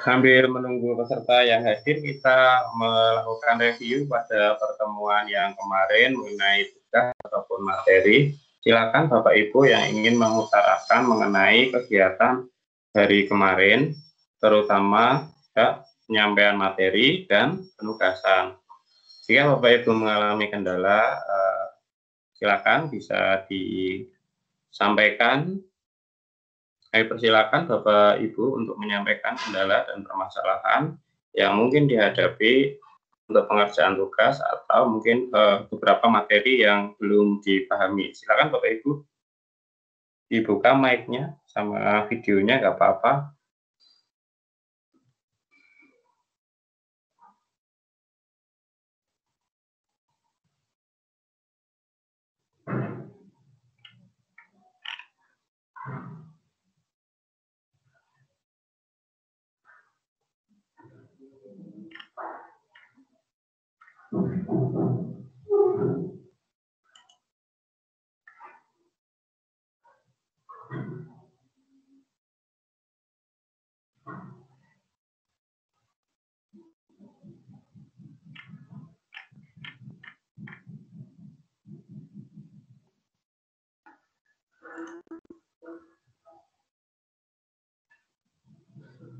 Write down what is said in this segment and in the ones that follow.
Sambil menunggu peserta yang hadir, kita melakukan review pada pertemuan yang kemarin mengenai tugas ataupun materi. Silakan Bapak Ibu yang ingin mengutarakan mengenai kegiatan hari kemarin, terutama penyampaian materi dan penugasan. Jika Bapak Ibu mengalami kendala, silakan bisa disampaikan. Saya persilakan Bapak Ibu untuk menyampaikan kendala dan permasalahan yang mungkin dihadapi untuk pengerjaan tugas atau mungkin beberapa materi yang belum dipahami. Silakan Bapak Ibu dibuka mic-nya sama videonya, nggak apa-apa.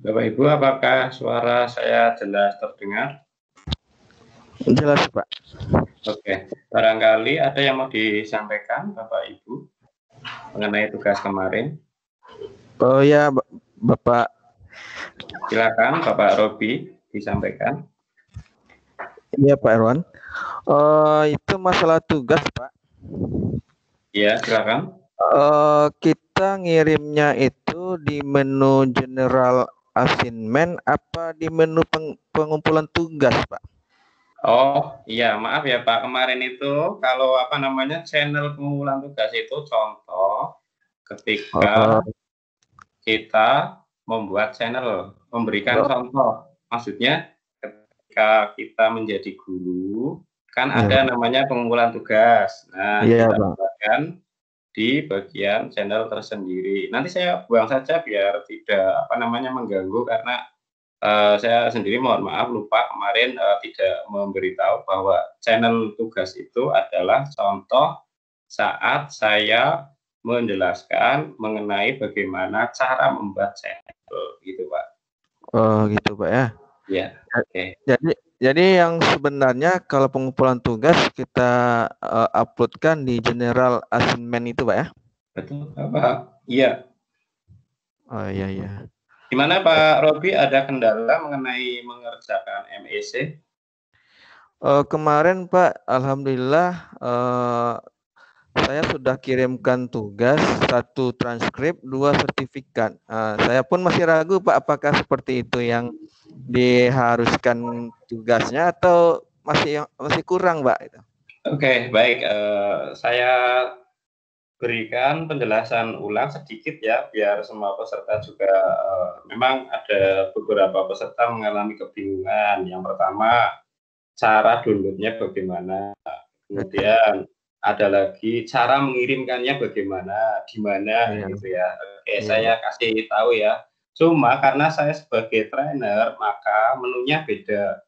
Bapak Ibu, apakah suara saya jelas terdengar? Jelas, Pak. Oke, barangkali ada yang mau disampaikan Bapak Ibu mengenai tugas kemarin? Oh ya, Bapak. Silakan Bapak Robi disampaikan. Iya, Pak Irwan. Itu masalah tugas, Pak. Iya, silakan. Kita ngirimnya itu di menu general assignment apa di menu pengumpulan tugas, Pak? Oh iya, maaf ya Pak, kemarin itu kalau channel pengumpulan tugas itu contoh ketika kita membuat channel, memberikan contoh. Maksudnya ketika kita menjadi guru kan ada namanya pengumpulan tugas. Nah, kita buatkan di bagian channel tersendiri. Nanti saya buang saja biar tidak mengganggu, karena saya sendiri mohon maaf lupa kemarin tidak memberitahu bahwa channel tugas itu adalah contoh saat saya menjelaskan mengenai bagaimana cara membuat channel, gitu Pak. Oh gitu Pak ya. Ya, oke. Jadi yang sebenarnya kalau pengumpulan tugas kita uploadkan di general assignment itu Pak ya? Betul Pak. Iya. Oh iya. Gimana Pak Robi, ada kendala mengenai mengerjakan MEC? Kemarin Pak, alhamdulillah saya sudah kirimkan tugas, 1 transkrip, 2 sertifikat. Saya pun masih ragu Pak, apakah seperti itu yang diharuskan tugasnya atau masih kurang Pak? Oke, baik. Saya berikan penjelasan ulang sedikit ya, biar semua peserta juga, memang ada beberapa peserta mengalami kebingungan. Yang pertama, cara downloadnya bagaimana, kemudian ada lagi cara mengirimkannya bagaimana, di mana, gitu ya. Oke, saya kasih tahu ya. Cuma karena saya sebagai trainer, maka menunya beda.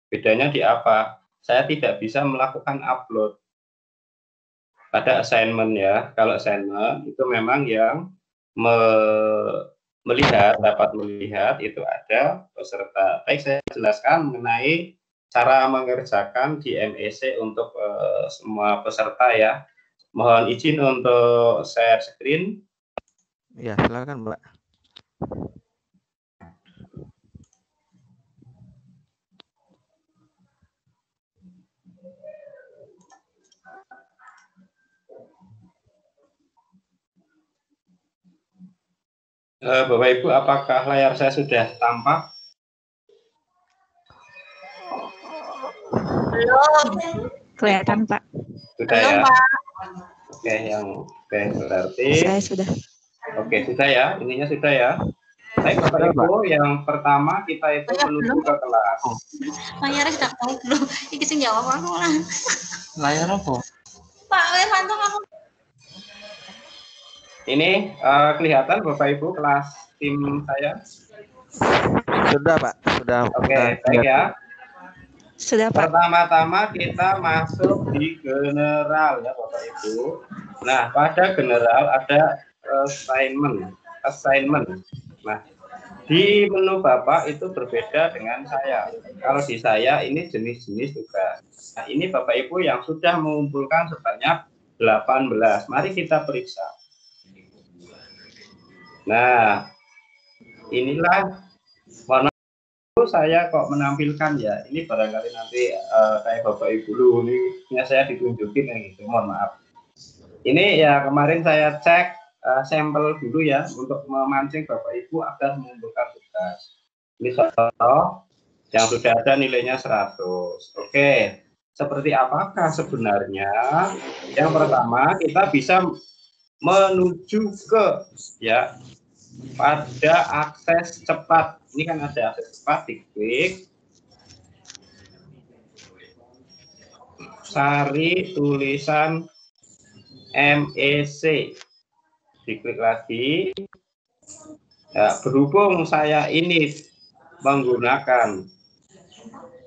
Bedanya di apa? Saya tidak bisa melakukan upload pada assignment ya. Kalau assignment itu memang yang dapat melihat itu ada peserta. Baik, saya jelaskan mengenai cara mengerjakan di MEC untuk semua peserta ya. Mohon izin untuk share screen. Ya, silakan Mbak. Bapak Ibu, apakah layar saya sudah tampak? Belum. Kelihatan, Pak. Sudah ya? Oke, berarti Saya sudah. Oke, sudah ya. Ininya sudah ya. Baik, Bapak Ibu, yang pertama kita itu menuju ke kelas. Layarnya sudah tahu belum? Iki sing jawab aku lah. Layar apa? Pak, bantu aku. Ini kelihatan Bapak Ibu kelas tim saya? Sudah, Pak. Sudah. Oke, baik ya. Sudah, Pak. Pertama-tama kita masuk di general ya Bapak Ibu. Nah, pada general ada assignment. Nah, di menu Bapak itu berbeda dengan saya. Kalau di saya ini jenis-jenis tugas. Nah, ini Bapak Ibu yang sudah mengumpulkan sebanyak 18. Mari kita periksa. Nah, inilah warna saya kok menampilkan ya. Ini barangkali nanti kayak Bapak Ibu dulu ini saya ditunjukin yang gitu. Mohon maaf. Ini ya kemarin saya cek sampel dulu ya untuk memancing Bapak Ibu agar mengumpulkan tugas. Ini contoh yang sudah ada nilainya 100. Oke. Seperti apakah sebenarnya? Yang pertama kita bisa menuju ke ya pada akses cepat. Ini kan ada akses cepat, diklik cari tulisan MEC, diklik lagi ya, berhubung saya ini menggunakan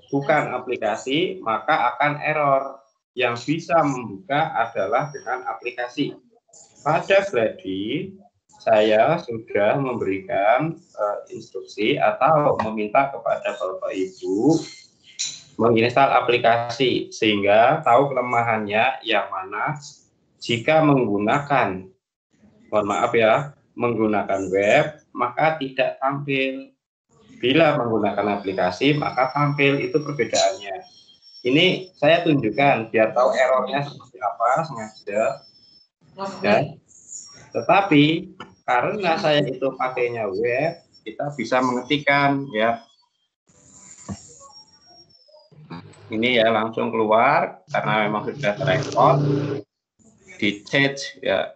bukan aplikasi maka akan error. Yang bisa membuka adalah dengan aplikasi. Pada Gladi saya sudah memberikan instruksi atau meminta kepada Bapak Ibu menginstal aplikasi sehingga tahu kelemahannya yang mana. Jika menggunakan, mohon maaf ya, menggunakan web maka tidak tampil. Bila menggunakan aplikasi maka tampil, itu perbedaannya. Ini saya tunjukkan biar tahu errornya seperti apa sengaja. Ya. Tetapi karena saya itu pakainya web, kita bisa mengetikkan ya. Ini ya langsung keluar karena memang sudah terekspor di chat ya.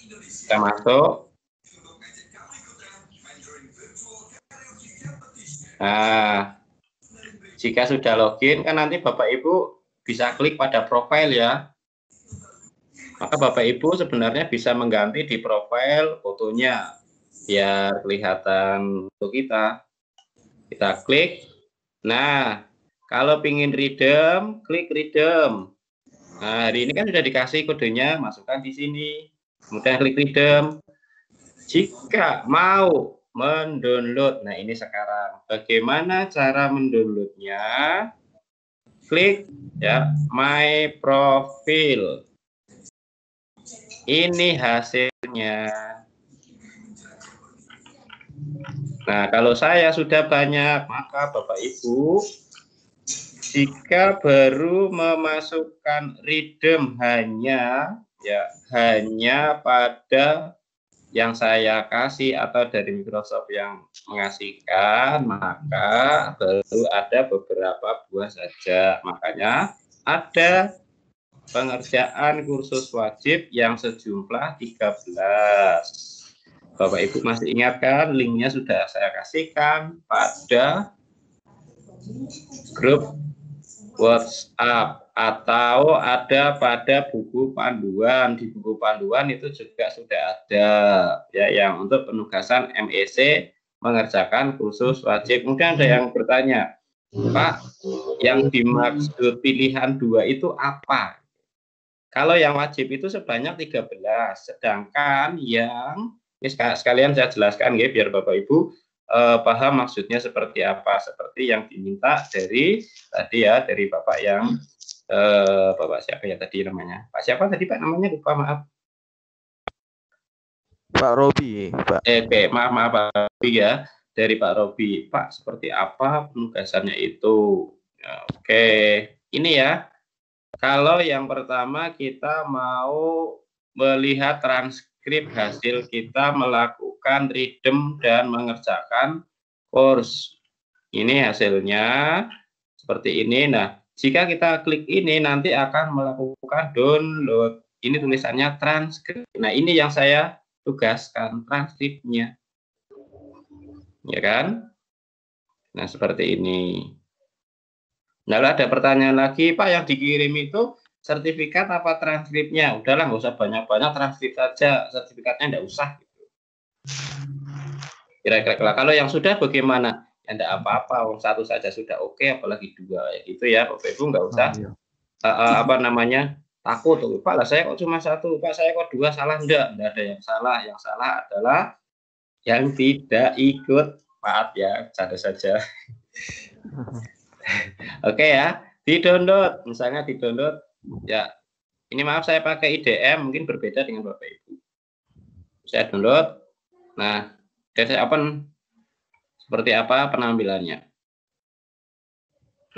Kita masuk. Nah, jika sudah login kan nanti Bapak Ibu bisa klik pada profil ya. Maka Bapak Ibu sebenarnya bisa mengganti di profil fotonya biar kelihatan foto kita. Kita klik. Nah, kalau pingin redeem, klik redeem. Nah, hari ini kan sudah dikasih kodenya, masukkan di sini. Kemudian klik redeem. Jika mau mendownload, nah ini sekarang. Bagaimana cara mendownloadnya? Klik ya, my profile. Ini hasilnya. Nah, kalau saya sudah banyak, maka Bapak Ibu, jika baru memasukkan redeem hanya pada yang saya kasih atau dari Microsoft yang mengasihkan, maka baru ada beberapa buah saja. Makanya ada pengerjaan kursus wajib yang sejumlah 13. Bapak Ibu masih ingatkan, linknya sudah saya kasihkan pada grup WhatsApp atau ada pada buku panduan. Di buku panduan itu juga sudah ada ya yang untuk penugasan MEC mengerjakan kursus wajib. Mungkin ada yang bertanya, Pak, yang dimaksud pilihan 2 itu apa? Kalau yang wajib itu sebanyak 13, sedangkan yang ini sekalian saya jelaskan ya biar Bapak Ibu paham maksudnya seperti apa, seperti yang diminta dari tadi ya, dari Bapak yang Bapak siapa ya tadi namanya? Pak siapa tadi Pak namanya, lupa, maaf. Pak Robi, Pak. Oke, maaf Pak Robi ya, dari Pak Robi. Pak, seperti apa penugasannya itu? Oke, ini ya. Kalau yang pertama kita mau melihat transkrip transkrip hasil kita melakukan redeem dan mengerjakan course. Ini hasilnya seperti ini. Nah, jika kita klik ini nanti akan melakukan download. Ini tulisannya transkrip. Nah, ini yang saya tugaskan, transkripnya. Ya kan? Nah, seperti ini. Lalu ada pertanyaan lagi, Pak, yang dikirim itu sertifikat apa transkripnya? Udahlah, nggak usah banyak-banyak, transkrip saja, sertifikatnya nggak usah. Kira-kira kalau yang sudah bagaimana? Ya enggak apa-apa, satu saja sudah oke, apalagi dua, ya gitu ya, Bapak Ibu nggak usah apa namanya takut. Pak lah saya kok cuma satu, Pak saya kok dua, salah enggak ada yang salah. Yang salah adalah yang tidak ikut, maaf ya, bercanda saja. Oke ya, di-download, misalnya di-download ya. Ini maaf saya pakai IDM, mungkin berbeda dengan Bapak Ibu. Saya download. Nah, saya open seperti apa penampilannya.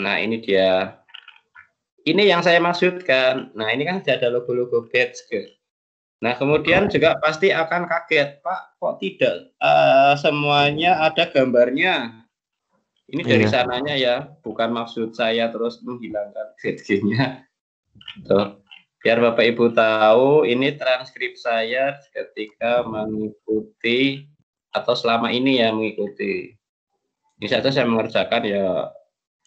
Nah, ini dia. Ini yang saya maksudkan. Nah, ini kan ada logo-logo badge. Nah, kemudian juga pasti akan kaget, Pak, kok tidak semuanya ada gambarnya. Ini dari sananya ya, bukan maksud saya terus menghilangkan badge-nya. Tuh. Biar Bapak Ibu tahu, ini transkrip saya ketika mengikuti atau selama ini ya mengikuti. Ini saja saya mengerjakan ya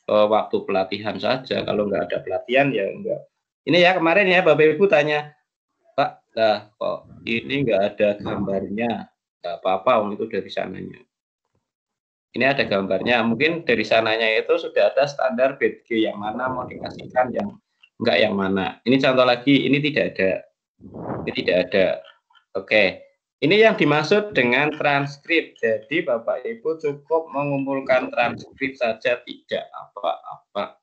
waktu pelatihan saja. Kalau nggak ada pelatihan ya enggak. Ini ya kemarin ya Bapak Ibu tanya, Pak, nah kok ini nggak ada gambarnya? Nggak apa-apa, itu dari sananya. Ini ada gambarnya. Mungkin dari sananya itu sudah ada standar BG yang mana mau dikasihkan, yang enggak yang mana. Ini contoh lagi, ini tidak ada. Ini tidak ada. Oke. Ini yang dimaksud dengan transkrip. Jadi Bapak Ibu cukup mengumpulkan transkrip saja, tidak apa-apa.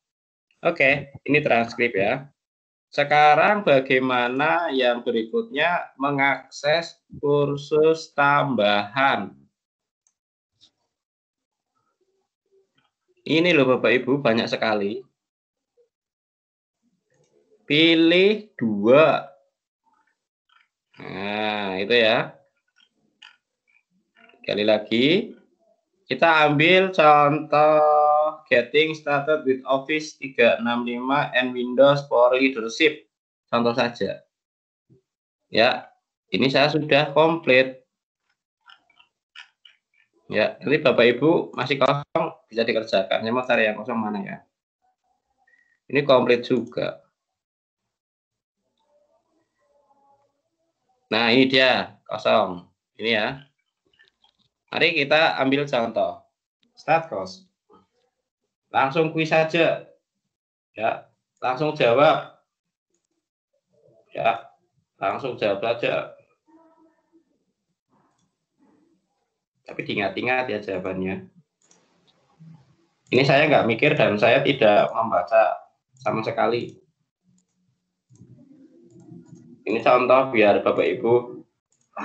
Oke, ini transkrip ya. Sekarang bagaimana yang berikutnya mengakses kursus tambahan. Ini loh Bapak Ibu, banyak sekali. Pilih 2. Nah, itu ya. Sekali lagi, kita ambil contoh Getting Started with Office 365 and Windows for Leadership. Contoh saja. Ya, ini saya sudah komplit. Ya, nanti Bapak Ibu masih kosong, bisa dikerjakan. Saya mau cari yang kosong mana ya. Ini komplit juga. Nah, ini dia, kosong. Ini ya. Mari kita ambil contoh. Start course. Langsung kuis saja. Ya, langsung jawab. Ya, langsung jawab saja. Tapi diingat-ingat ya jawabannya. Ini saya nggak mikir dan saya tidak membaca sama sekali. Ini contoh biar Bapak Ibu.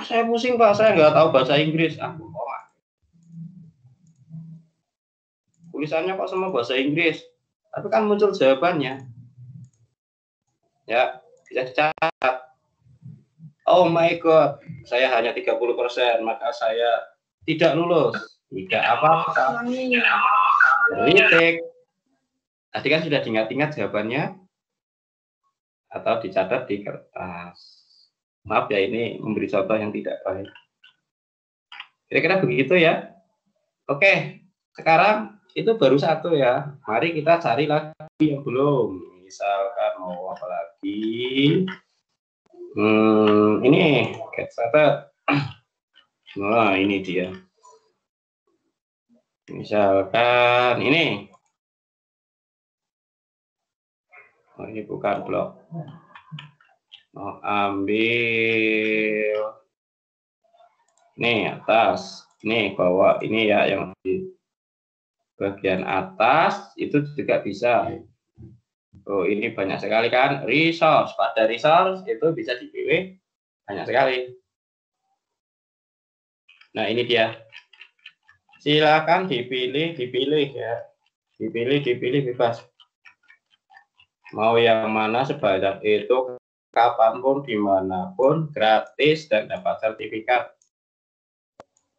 Saya pusing Pak, saya nggak tahu bahasa Inggris. Tulisannya kok semua bahasa Inggris. Tapi kan muncul jawabannya. Ya, bisa dicatat. Oh my God, saya hanya 30%, maka saya tidak lulus. Tidak apa-apa. Kritik. Tadi kan sudah diingat-ingat jawabannya. Atau dicatat di kertas. Maaf ya, ini memberi contoh yang tidak baik. Kira-kira begitu ya. Oke, sekarang itu baru satu ya. Mari kita cari lagi yang belum. Misalkan mau apa lagi? Ini get started. Nah, ini dia. Misalkan ini. Oh, ini bukan blok. Mau ambil. Nih atas. Nih bawah. Ini ya yang di bagian atas itu juga bisa. Oh, ini banyak sekali kan. Resource. Pada resource itu bisa dipilih banyak sekali. Nah, ini dia. Silakan dipilih ya. Dipilih bebas. Mau yang mana sebanyak itu kapanpun, dimanapun, gratis, dan dapat sertifikat.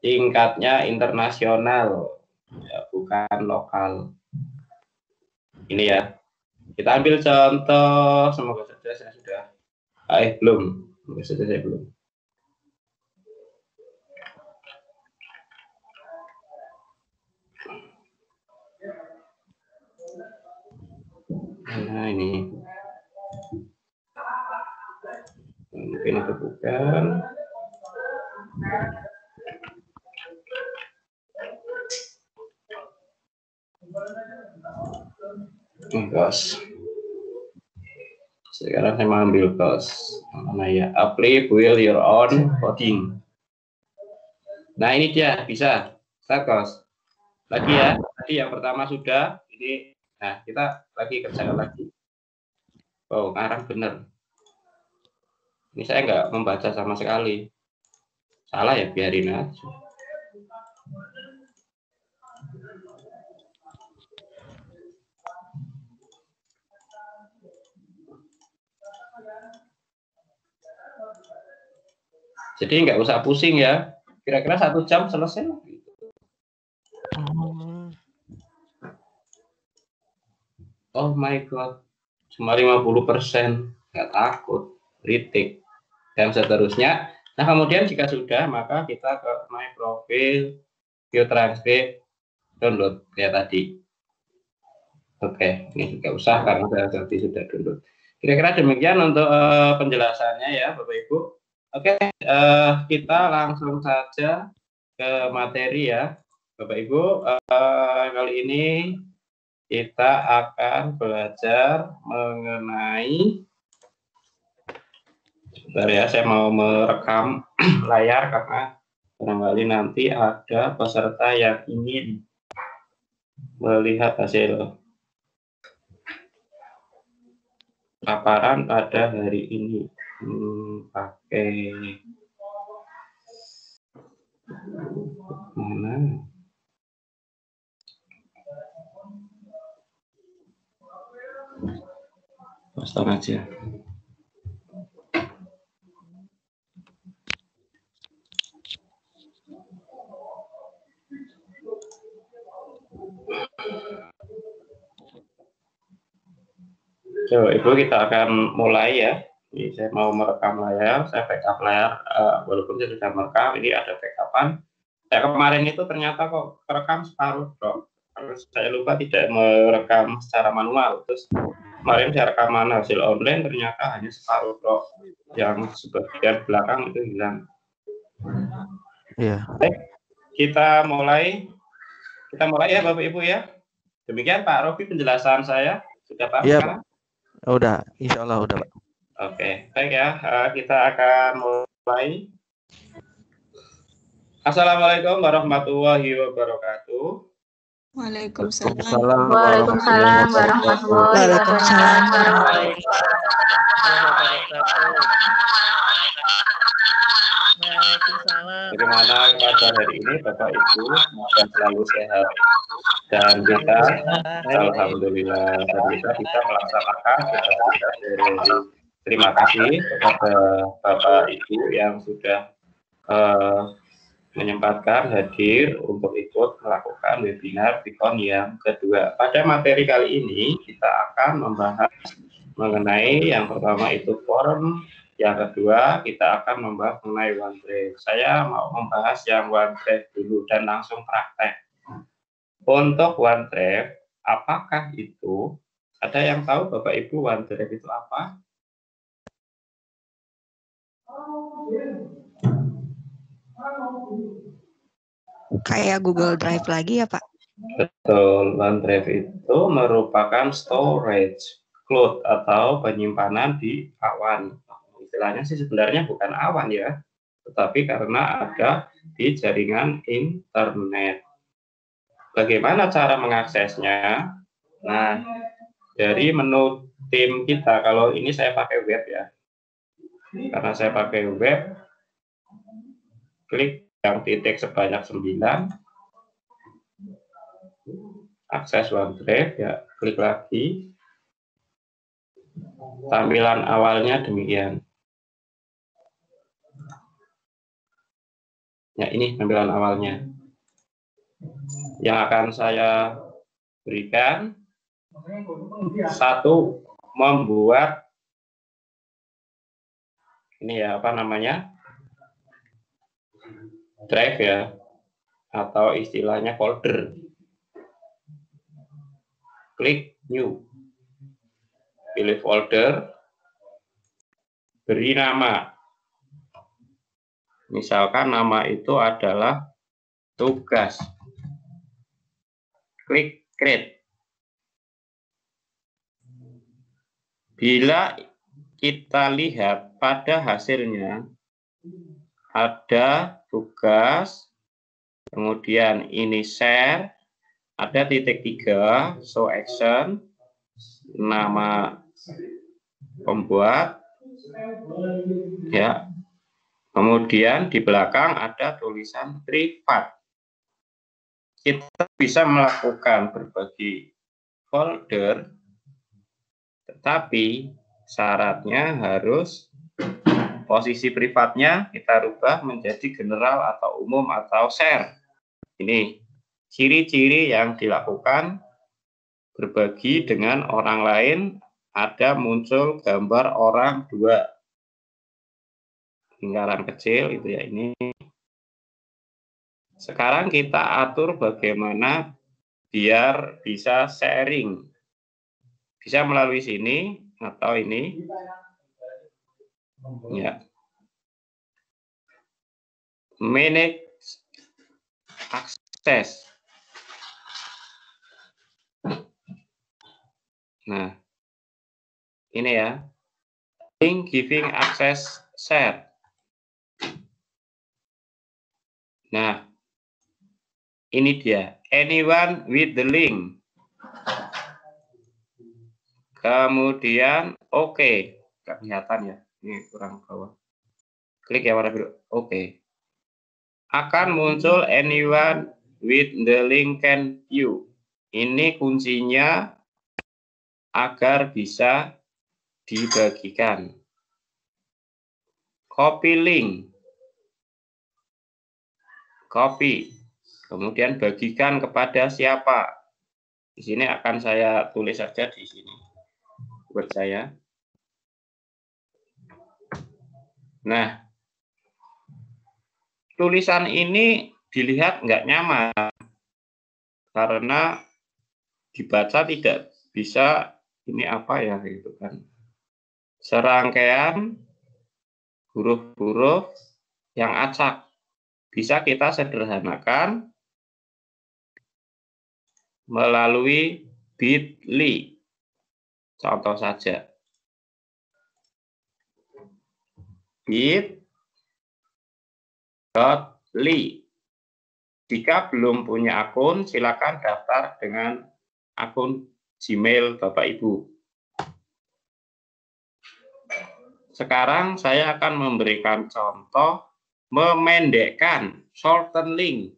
Tingkatnya internasional, ya, bukan lokal. Ini ya, kita ambil contoh, semoga saja saya sudah, belum, semoga saja saya belum. Nah ini, mungkin itu bukan. Ghost. Sekarang saya mau ambil Ghost. Mana ya? Apply build your own coding. Nah ini dia, bisa. Start Ghost. Lagi ya, tadi yang pertama sudah. Ini, nah kita lagi kerjakan lagi. Oh, ngarang bener. Ini saya nggak membaca sama sekali. Salah ya, biarin aja. Jadi nggak usah pusing ya. Kira-kira 1 jam selesai. Oh my god, cuma 50%. Nggak takut, retake, dan seterusnya. Nah kemudian jika sudah, maka kita ke my profile, view transcript, download kayak tadi. Oke, ini nggak usah karena saya tadi sudah download. Kira-kira demikian untuk penjelasannya ya Bapak Ibu. Oke, kita langsung saja ke materi ya Bapak Ibu. Kali ini kita akan belajar mengenai, sebentar ya, saya mau merekam layar karena barangkali nanti ada peserta yang ingin melihat hasil paparan pada hari ini. Pakai mana? Pasang aja. Ibu, kita akan mulai ya. Ini saya mau merekam layar, saya backup layar, walaupun saya sudah merekam, ini ada backupan. Saya kemarin itu ternyata kok kerekam separuh, bro. Saya lupa tidak merekam secara manual. Terus kemarin saya rekaman hasil online, ternyata hanya separuh, bro. Yang sebagian belakang itu hilang. Iya. Baik, kita mulai ya Bapak Ibu ya. Demikian Pak Robi penjelasan saya. Sudah paham sekarang? Udah, insya Allah udah Pak. Oke, baik ya, kita akan mulai. Assalamualaikum warahmatullahi wabarakatuh. Waalaikumsalam. Waalaikumsalam warahmatullahi wabarakatuh. Bagaimana kabar hari ini Bapak Ibu? Semoga selalu sehat. Dan kita, alhamdulillah, dan kita bisa melaksanakan tugas dari. Terima kasih kepada Bapak Ibu yang sudah menyempatkan hadir untuk ikut melakukan webinar Pikon yang kedua. Pada materi kali ini kita akan membahas mengenai yang pertama itu form, yang kedua kita akan membahas mengenai OneDrive. Saya mau membahas yang OneDrive dulu dan langsung praktek. Untuk OneDrive, apakah itu? Ada yang tahu Bapak Ibu OneDrive itu apa? Kayak Google Drive lagi ya Pak? Betul, OneDrive itu merupakan storage cloud atau penyimpanan di awan. Istilahnya sih sebenarnya bukan awan ya, tetapi karena ada di jaringan internet. Bagaimana cara mengaksesnya? Nah, dari menu tim kita, kalau ini saya pakai web ya. Karena saya pakai web, klik yang titik sebanyak 9, akses OneDrive ya, klik lagi. Tampilan awalnya demikian. Ya, ini tampilan awalnya. Yang akan saya berikan, satu, membuat ini ya, apa namanya, drive ya, atau istilahnya folder. Klik new, pilih folder, beri nama. Misalkan nama itu adalah tugas. Klik create. Bila kita lihat pada hasilnya, ada tugas, kemudian ini share, ada titik 3, show action, nama pembuat, ya. Kemudian di belakang ada tulisan privat. Kita bisa melakukan berbagi folder, tetapi syaratnya harus posisi privatnya kita rubah menjadi general atau umum atau share. Ini ciri-ciri yang dilakukan berbagi dengan orang lain, ada muncul gambar orang dua. Lingkaran kecil itu ya ini. Sekarang kita atur bagaimana biar bisa sharing. Bisa melalui sini atau ini. Ya. Manage access. Nah, ini ya. Link giving access share. Nah, ini dia. Anyone with the link. Kemudian oke. Nggak kelihatan ya. Ini kurang bawah. Klik yang warna biru. Oke. Akan muncul anyone with the link can view. Ini kuncinya agar bisa dibagikan. Copy link. Copy, kemudian bagikan kepada siapa. Di sini akan saya tulis saja di sini buat saya. Nah, tulisan ini dilihat nggak nyaman karena dibaca tidak bisa ini apa ya gitu kan. Serangkaian huruf-huruf yang acak. Bisa kita sederhanakan melalui bit.ly. Contoh saja. bit.ly. Jika belum punya akun, silakan daftar dengan akun Gmail Bapak Ibu. Sekarang saya akan memberikan contoh memendekkan, shorten link.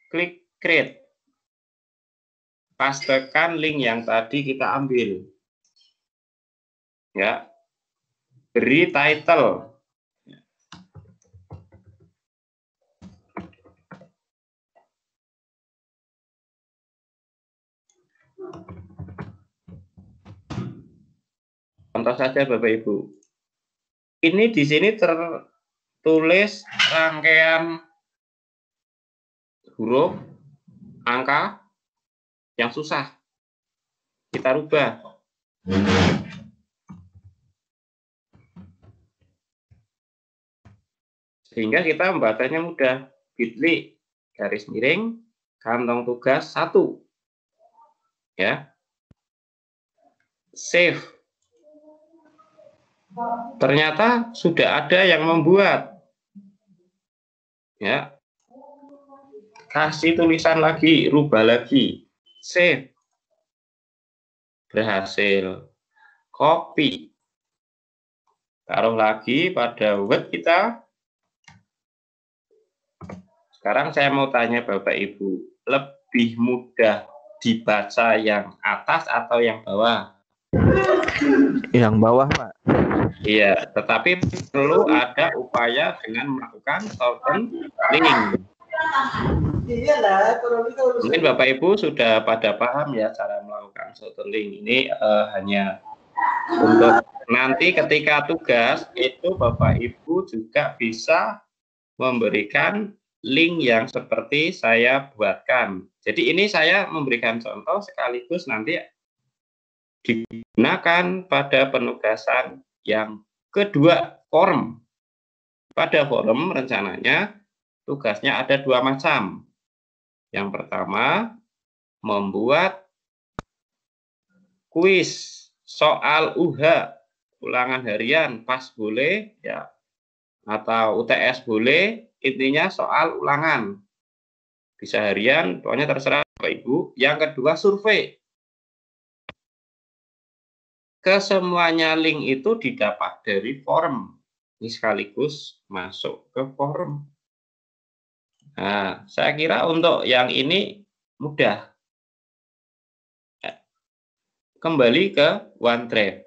Klik create. Pastekan link yang tadi kita ambil. Ya. Beri title. Contoh saja Bapak Ibu. Ini di sini tertulis rangkaian huruf, angka yang susah. Kita rubah. Sehingga kita membacanya mudah. Bit.ly garis miring kantong tugas 1. Ya. Save. Ternyata sudah ada yang membuat. Ya. Kasih tulisan lagi, rubah lagi. Save. Berhasil. Copy. Taruh lagi pada Word kita. Sekarang saya mau tanya Bapak Ibu, lebih mudah dibaca yang atas atau yang bawah? Yang bawah, Pak. Iya, tetapi perlu ada upaya dengan melakukan shorten link. Mungkin Bapak Ibu sudah pada paham ya cara melakukan shorten link. Ini hanya untuk nanti ketika tugas itu Bapak Ibu juga bisa memberikan link yang seperti saya buatkan. Jadi ini saya memberikan contoh sekaligus nanti digunakan pada penugasan yang kedua, form. Pada forum rencananya tugasnya ada dua macam. Yang pertama, membuat kuis soal UH, ulangan harian, pas boleh ya, atau UTS boleh, intinya soal ulangan. Bisa harian, pokoknya terserah Bapak Ibu. Yang kedua, survei. Kesemuanya link itu didapat dari forum. Ini sekaligus masuk ke forum. Nah, saya kira untuk yang ini mudah. Kembali ke OneDrive.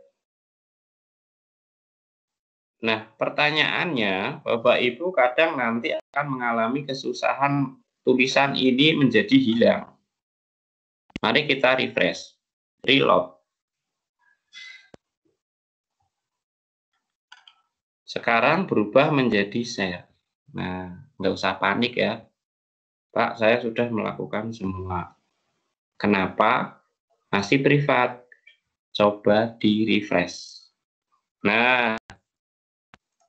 Nah, pertanyaannya, Bapak Ibu kadang nanti akan mengalami kesusahan tulisan ini menjadi hilang. Mari kita refresh, reload. Sekarang berubah menjadi share. Nah, nggak usah panik ya. Pak, saya sudah melakukan semua. Kenapa? Masih privat. Coba di refresh. Nah,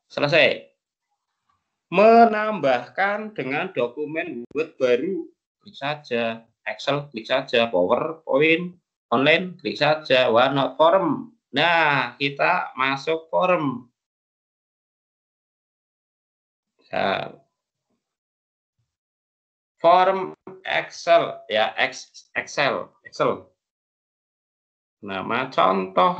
selesai. Menambahkan dengan dokumen Word baru, klik saja. Excel, klik saja. PowerPoint, online, klik saja. OneNote, forum. Nah, kita masuk forum. Nah, form Excel ya, Excel. Nama contoh.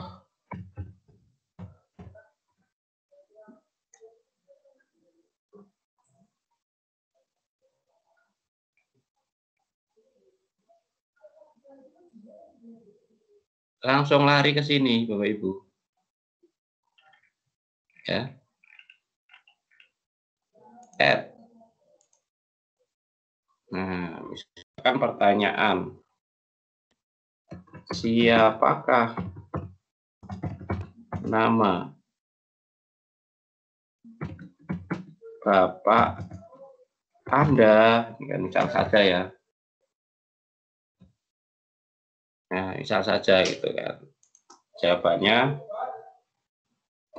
Langsung lari ke sini Bapak Ibu. Ya. Add. Nah, misalkan pertanyaan. Siapakah nama Bapak Anda? Misal saja ya. Nah, misal saja gitu kan. Jawabannya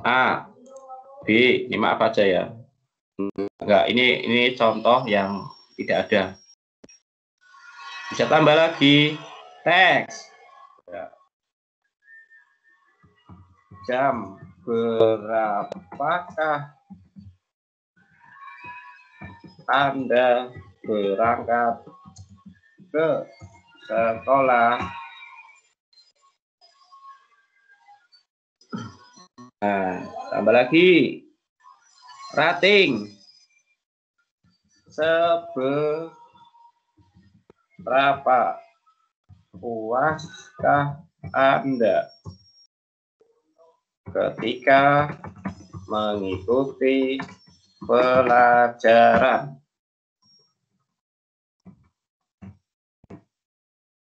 A, B, ini maaf aja ya. Enggak, ini contoh yang tidak ada. Bisa tambah lagi teks. Ya. Jam berapakah Anda berangkat ke sekolah? Nah, tambah lagi rating. Seberapa puaskah Anda ketika mengikuti pelajaran?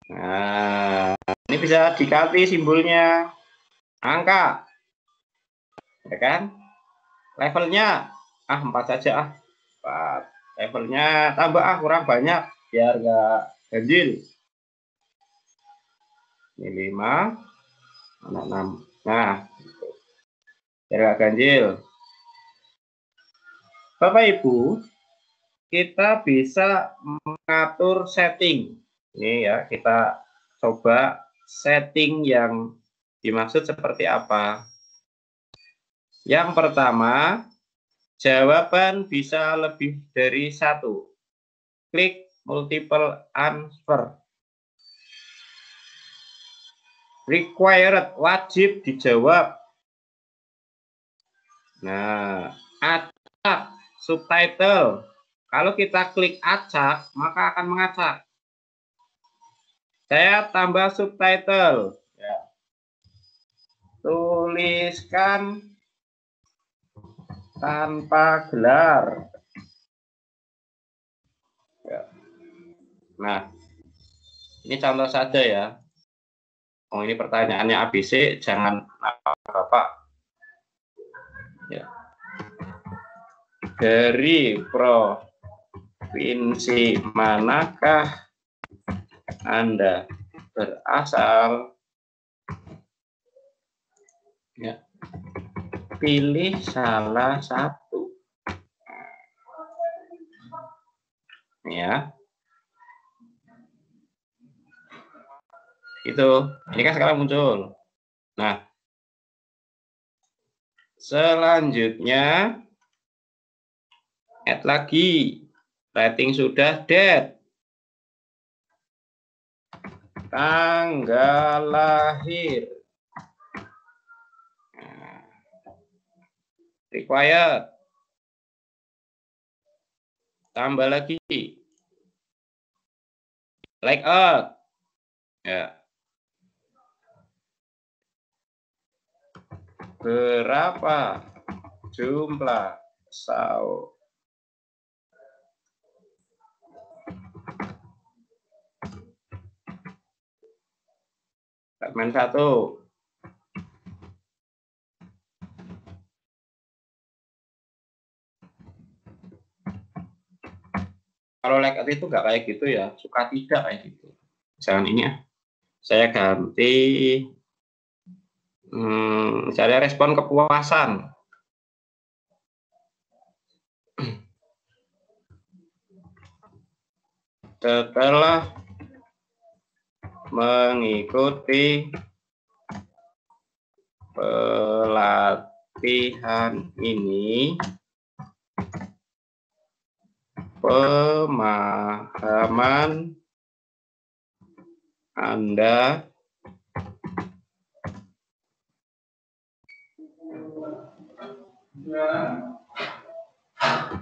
Nah, ini bisa diganti simbolnya angka, ya kan? Levelnya 4 saja 4. Levelnya tambah kurang banyak biar nggak ganjil. Ini 5, 6. Nah, biar nggak ganjil. Bapak Ibu, kita bisa mengatur setting. Ini ya, kita coba setting yang dimaksud seperti apa. Yang pertama, jawaban bisa lebih dari satu. Klik multiple answer. Required, wajib dijawab. Nah, acak, subtitle. Kalau kita klik acak, maka akan mengacak. Saya tambah subtitle. Ya. tuliskan tanpa gelar. Ya. Nah, ini contoh saja ya. Oh, ini pertanyaannya ABC, jangan Bapak. Ya. Dari provinsi manakah Anda berasal? Ya. Pilih salah satu. Ya. Itu. Ini kan sekarang muncul. Nah, selanjutnya add lagi. Rating sudah dead. Tanggal lahir. Required. Tambah lagi. Like out. Ya. Berapa jumlah saudara? Segmen 1. Kalau like out itu nggak kayak gitu ya, suka tidak kayak gitu. Jangan ini ya. Saya ganti misalnya respon kepuasan. Setelah mengikuti pelatihan ini, pemahaman Anda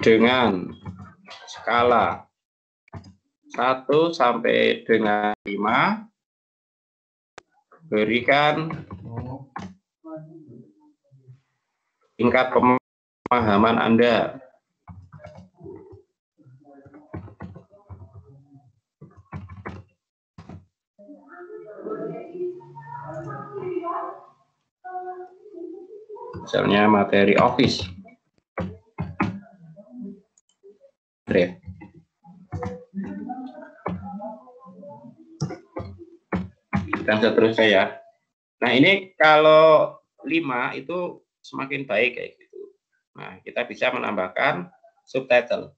dengan skala 1 sampai dengan 5, berikan tingkat pemahaman Anda. Misalnya materi Office. Dan seterusnya ya. Nah, ini kalau 5 itu semakin baik kayak gitu. Nah, kita bisa menambahkan subtitle.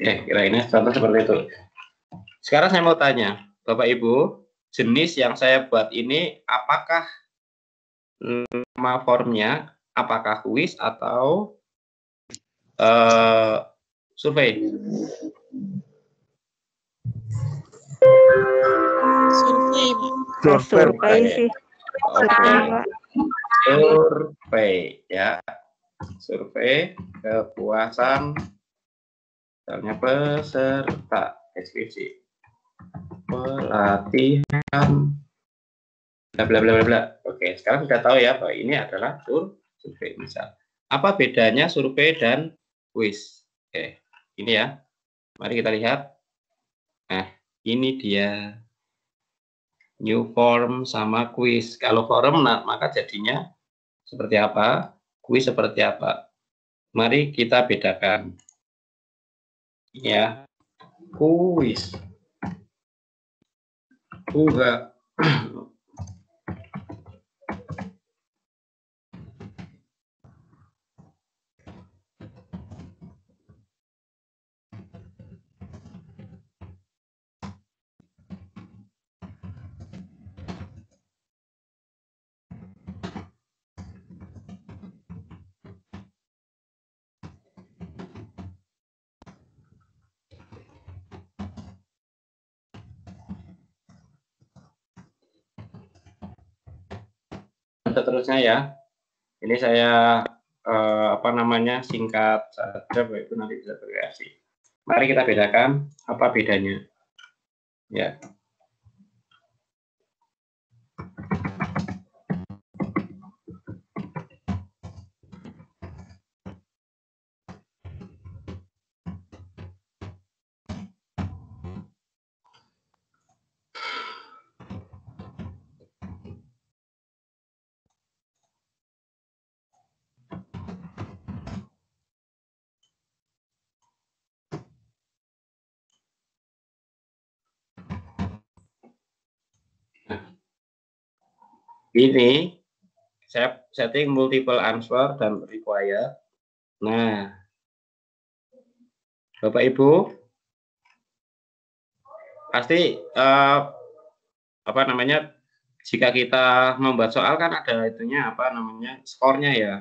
Kira-kira contoh seperti itu. Sekarang saya mau tanya, Bapak Ibu, jenis yang saya buat ini apakah nama formnya, apakah kuis atau survei? Survei sih. Survei ya. Survei kepuasan misalnya peserta deskripsi pelatihan bla bla bla bla bla. Oke, sekarang sudah tahu ya bahwa ini adalah survei misal. Apa bedanya survei dan kuis? Oke, ini ya. Mari kita lihat. Nah, ini dia new form sama kuis. Kalau form maka jadinya seperti apa? Kuis seperti apa? Mari kita bedakan. Ya, kuis. Enggak. seterusnya ya. Ini saya singkat saja, Bapak Ibu nanti bisa berkreasi. Mari kita bedakan apa bedanya. Ya. Ini saya setting multiple answer dan require. Nah, Bapak Ibu pasti jika kita membuat soal kan ada itunya skornya ya.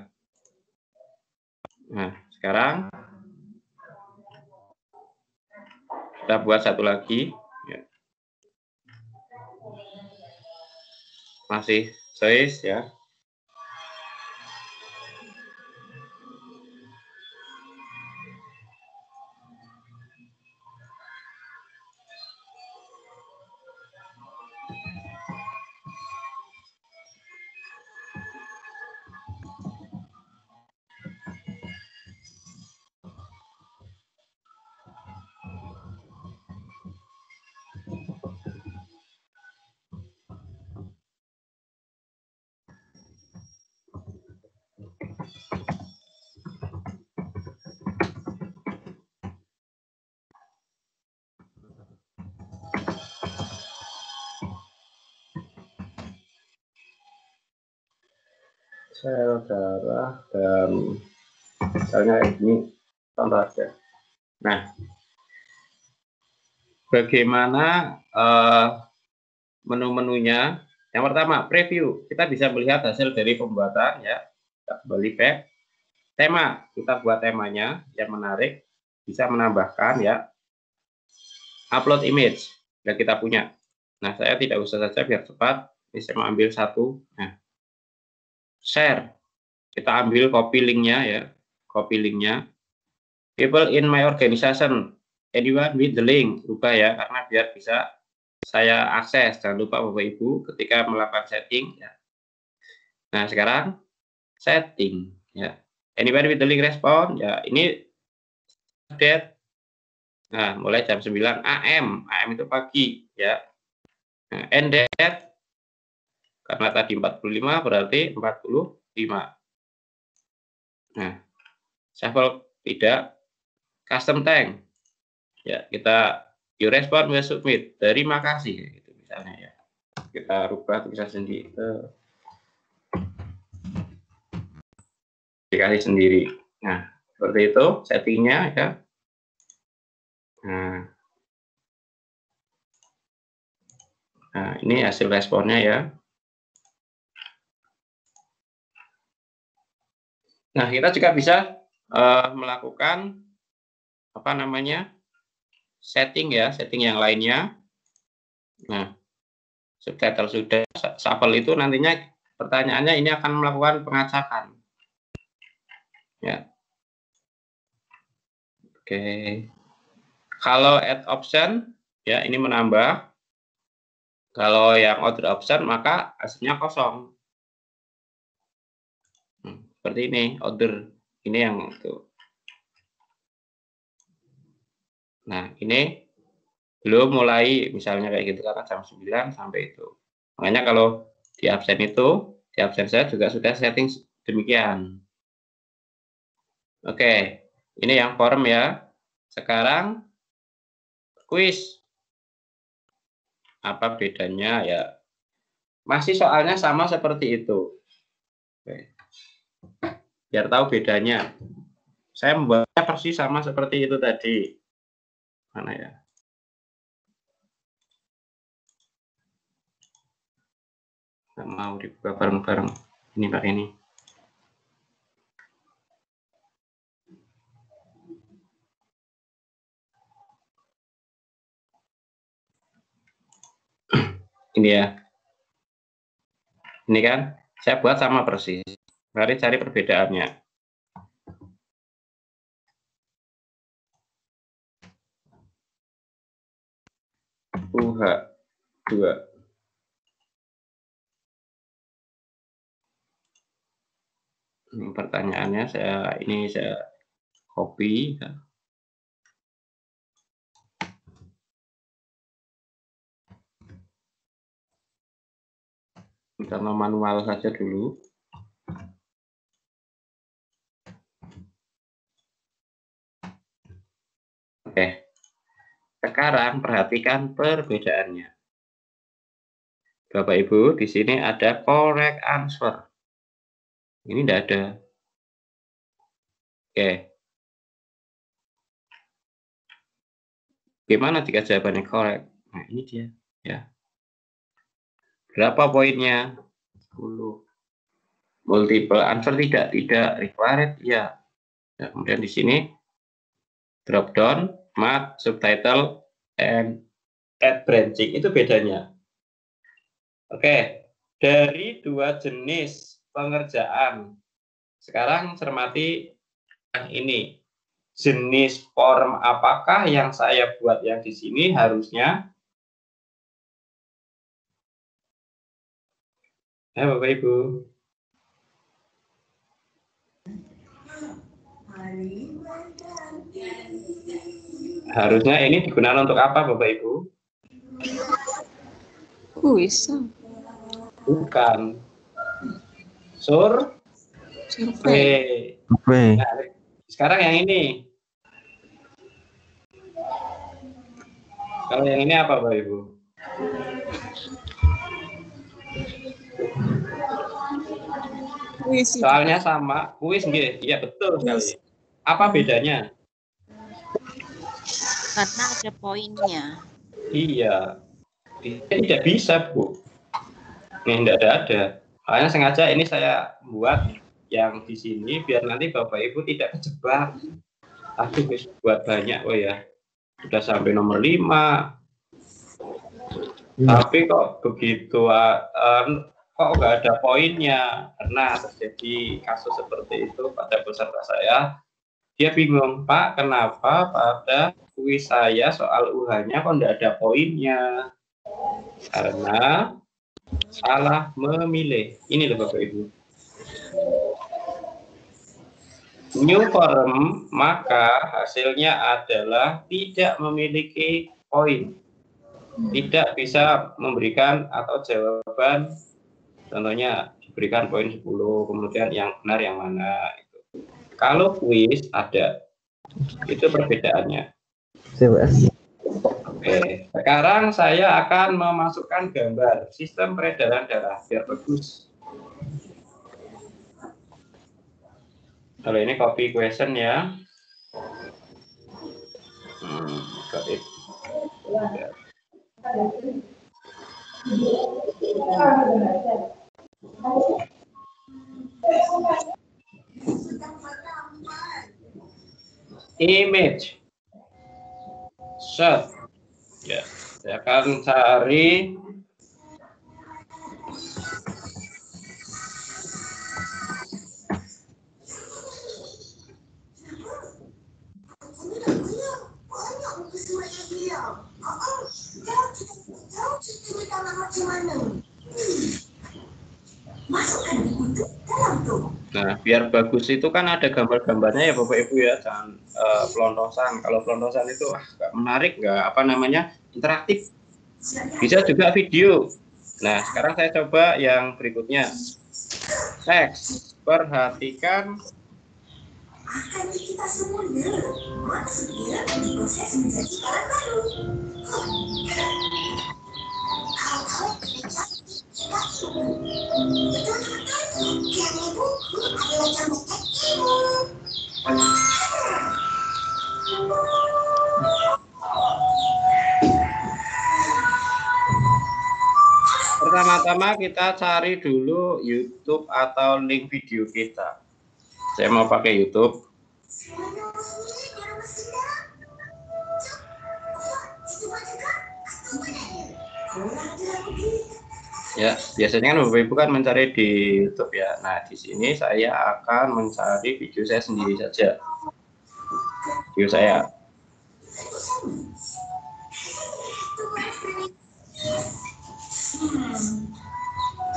Nah, sekarang kita buat satu lagi ya. Masih choice ya. Sel darah dan misalnya ini contoh aja. Nah, bagaimana menu-menunya? Yang pertama, preview. Kita bisa melihat hasil dari pembuatan ya. Kita kembali back. Tema, kita buat temanya yang menarik. Bisa menambahkan ya. Upload image yang kita punya. Nah, saya tidak usah saja biar cepat. Ini saya mau ambil satu. Nah, share. Kita ambil copy linknya ya. Copy linknya. People in my organization. Anyone with the link. Rubah ya, karena biar bisa saya akses. Jangan lupa Bapak Ibu ketika melakukan setting ya. Nah, sekarang setting ya. Anybody with the link respond ya. Ini update. Nah, mulai jam 9 AM. AM itu pagi ya. Nah, end date karena tadi 45 berarti 45. Nah, shuffle tidak. Custom tag. Ya, kita you respond will submit. Terima kasih gitu misalnya ya. Kita rubah tulisan sendiri. Dikasih sendiri. Nah, seperti itu settingnya ya. Nah, ini hasil responnya ya. Nah, kita juga bisa melakukan setting ya, setting yang lainnya. Nah, subtitle sudah, shuffle itu nantinya pertanyaannya ini akan melakukan pengacakan. Ya. Oke. Kalau add option ya ini menambah. Kalau yang order option maka hasilnya kosong. Seperti ini order. Ini yang itu. Nah, ini belum mulai misalnya kayak gitu karena jam 9 sampai itu. Makanya kalau di absen itu, di absen saya juga sudah setting demikian. Oke, ini yang form ya. Sekarang quiz. Apa bedanya ya? Masih soalnya sama seperti itu. Oke. Biar tahu bedanya. Saya membuatnya persis sama seperti itu tadi. Mana ya? Nggak mau dibuka bareng-bareng. Ini Pak ini. Ini ya. Ini kan Saya buat sama persis. Mari cari perbedaannya. UH 2. Pertanyaannya saya copy. Kita manual saja dulu. Oke. Sekarang perhatikan perbedaannya. Bapak Ibu, di sini ada correct answer. Ini tidak ada. Oke. Gimana jika jawabannya correct? Nah, ini dia. Ya. Berapa poinnya? 10. Multiple answer tidak required ya. Nah, kemudian di sini drop down, math, subtitle, and add branching. Itu bedanya. Oke, dari dua jenis pengerjaan. Sekarang cermati yang ini. Jenis form apakah yang saya buat yang di sini harusnya? Ya, Bapak Ibu. Harusnya ini digunakan untuk apa, Bapak Ibu? Kuis. Bukan. Survei. Nah, sekarang yang ini. Kalau yang ini apa, Bapak Ibu? Kuis. Soalnya sama, kuis nggih. Iya, betul sekali. Apa bedanya? Karena ada poinnya. Iya. Tidak bisa, Bu. Ini tidak ada. Makanya sengaja ini saya buat yang di sini biar nanti Bapak Ibu tidak kejebak. Aduh, buat banyak, oh ya. Sudah sampai nomor 5. Tapi kok begitu, kok nggak ada poinnya? Karena terjadi kasus seperti itu pada peserta saya. Dia bingung, Pak, kenapa pada kuis saya soal UH-nya kok nggak ada poinnya? Karena salah memilih. Ini loh Bapak Ibu. New form, maka hasilnya adalah tidak memiliki poin. Tidak bisa memberikan atau jawaban, contohnya diberikan poin 10, kemudian yang benar yang mana. Kalau kuis ada, itu perbedaannya. Oke, sekarang saya akan memasukkan gambar sistem peredaran darah biar bagus. Kalau ini copy question ya. Got it. Ya. Image shot. Ya, saya akan cari Nah, biar bagus itu kan ada gambar-gambarnya ya Bapak Ibu ya, jangan pelontosan. Kalau pelontosan itu nggak menarik, nggak apa namanya interaktif. Bisa juga video. Nah, sekarang saya coba yang berikutnya. Teks, perhatikan. Pertama-tama kita cari dulu YouTube atau link video kita. Saya mau pakai YouTube. Ya, biasanya kan Bapak Ibu kan mencari di YouTube ya. Nah, di sini saya akan mencari video saya sendiri saja. Video saya.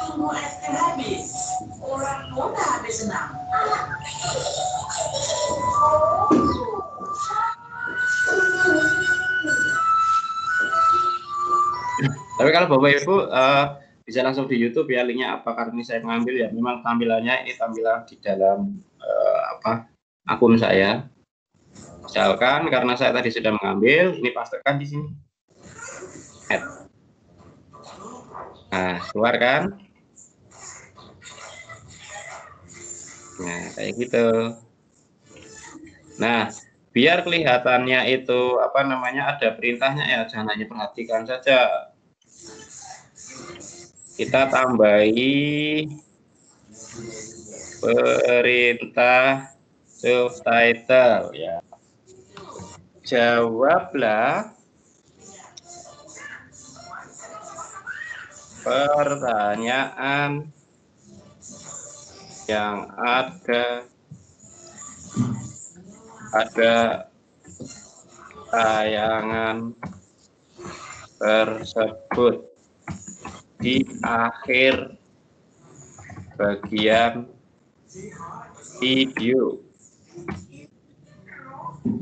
Tunggu es teh habis. Orang muda habis senang. Tapi kalau Bapak Ibu bisa langsung di YouTube ya, linknya apa, karena ini saya mengambil ya, memang tampilannya ini tampilan di dalam akun saya. Misalkan karena saya tadi sudah mengambil, ini pastikan di sini. Add. Nah, keluar kan? Nah, kayak gitu. Nah, biar kelihatannya itu ada perintahnya ya, jangan hanya perhatikan saja. Kita tambahi perintah subtitle ya. Jawablah pertanyaan yang ada pada tayangan tersebut di akhir bagian video.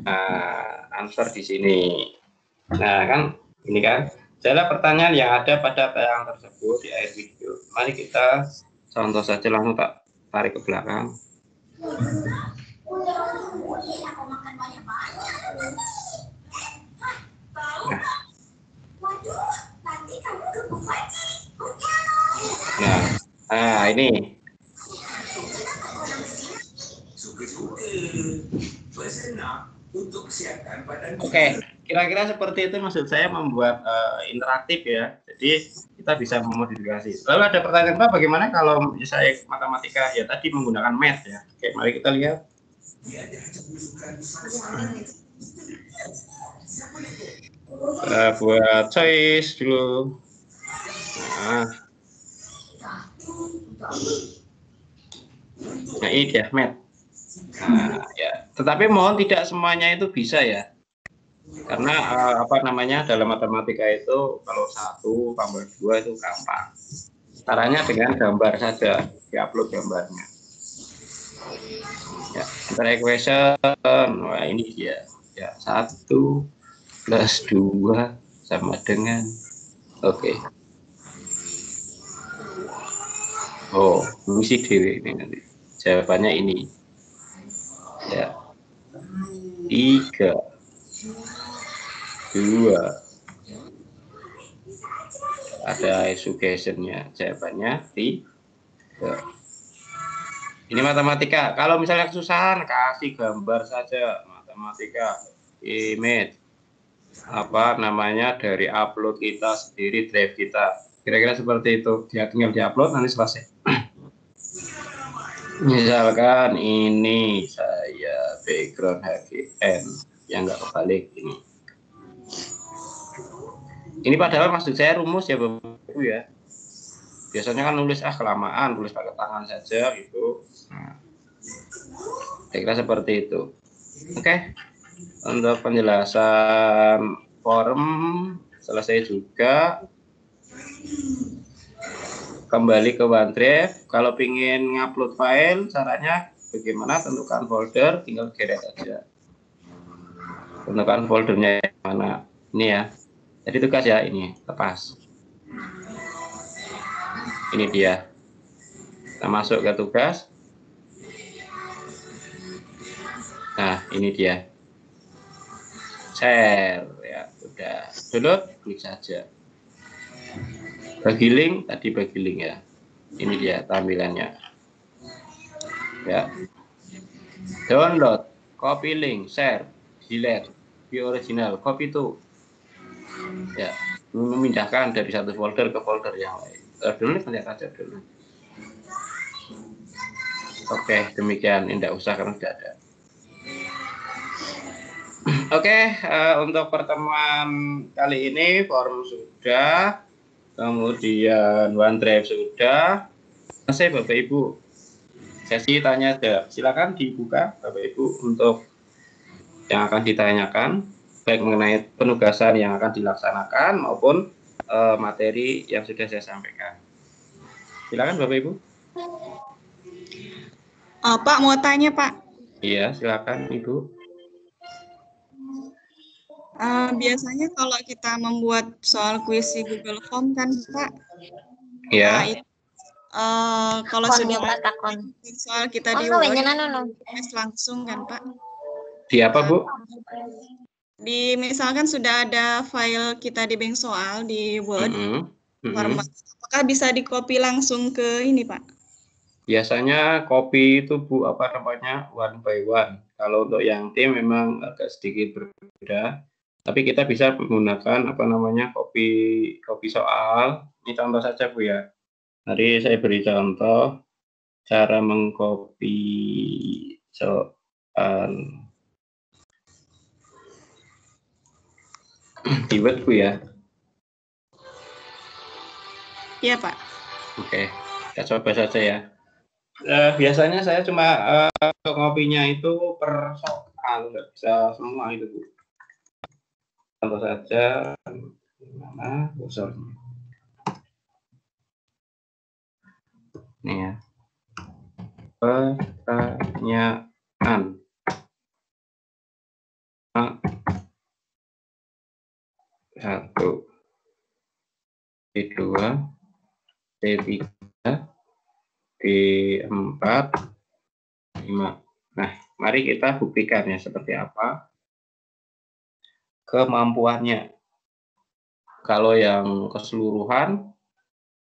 Nah, answer di sini. Nah, kan ini kan adalah pertanyaan yang ada pada tayangan tersebut di akhir video. Mari kita contoh saja, langsung tak tarik ke belakang. Nah, ini. Oke, kira-kira seperti itu maksud saya, membuat interaktif ya. Jadi kita bisa memodifikasi. Lalu ada pertanyaan Pak, bagaimana kalau saya matematika ya tadi menggunakan math ya. Oke, mari kita lihat. Buat choice dulu. Nah, ini dia math. Nah, ya. Tetapi mohon tidak semuanya itu bisa ya. Karena dalam matematika itu kalau 1 tambah 2 itu gampang. Caranya dengan gambar saja, diupload gambarnya. Ya, antara equation, wah ini dia. Ya, 1 plus 2 sama dengan oke. Oh, misi dewi ini nanti. Jawabannya ini. Ya. 3 2 ada educationnya, jawabannya 3. Ini matematika. Kalau misalnya kesusahan, kasih gambar saja. Matematika image dari upload kita sendiri, drive kita. Kira-kira seperti itu. Dia tinggal diupload, nanti selesai. Misalkan ini saya background HGN yang nggak kebalik ini. Ini padahal maksud saya rumus ya Bapak Ibu ya. Biasanya kan nulis kelamaan, tulis pakai tangan saja gitu. Nah, kira-kira seperti itu. Oke. Untuk penjelasan form selesai juga. Kembali ke OneDrive. Kalau ingin ngupload file, caranya bagaimana? Tentukan folder, tinggal geret aja. Tentukan foldernya yang mana. Ini ya. Jadi tugas ya ini, lepas. Ini dia. Kita masuk ke tugas. Nah, ini dia. Share ya, udah. Download, klik saja. Bagi link, tadi bagi link ya. Ini dia tampilannya. Ya. Download, copy link, share, delete, view original, copy to. Ya, memindahkan dari satu folder ke folder yang lain. Dulu lihat aja dulu. Oke, demikian. Tidak usah karena tidak ada. Oke, untuk pertemuan kali ini form sudah. kemudian OneDrive sudah. Selesai Bapak Ibu. Sesi tanya jawab. Silakan dibuka Bapak Ibu untuk yang akan ditanyakan, baik mengenai penugasan yang akan dilaksanakan maupun materi yang sudah saya sampaikan. Silakan Bapak Ibu. Pak mau tanya Pak. Iya, silakan Ibu. Biasanya kalau kita membuat soal kuis di Google Form kan Pak, Ya. kalau sudah soal kita di Word, tulis langsung kan Pak? Di apa Bu? Misalkan sudah ada file kita di bank soal di Word, format, apakah bisa di-copy langsung ke ini Pak? Biasanya copy itu Bu apa namanya one by one. Kalau untuk yang tim memang agak sedikit berbeda. Tapi kita bisa menggunakan apa namanya copy soal. Ini contoh saja Bu ya. Mari saya beri contoh cara mengcopy soal di Word Bu ya. Iya Pak. Oke, kita coba saja ya. Biasanya saya cuma ngopinya itu per soal, nggak bisa semua itu Bu. Contoh saja, mana kursornya? Nih ya. Pertanyaan. Satu, D2, D3, D4, 5. Nah, mari kita buktikan ya seperti apa kemampuannya. Kalau yang keseluruhan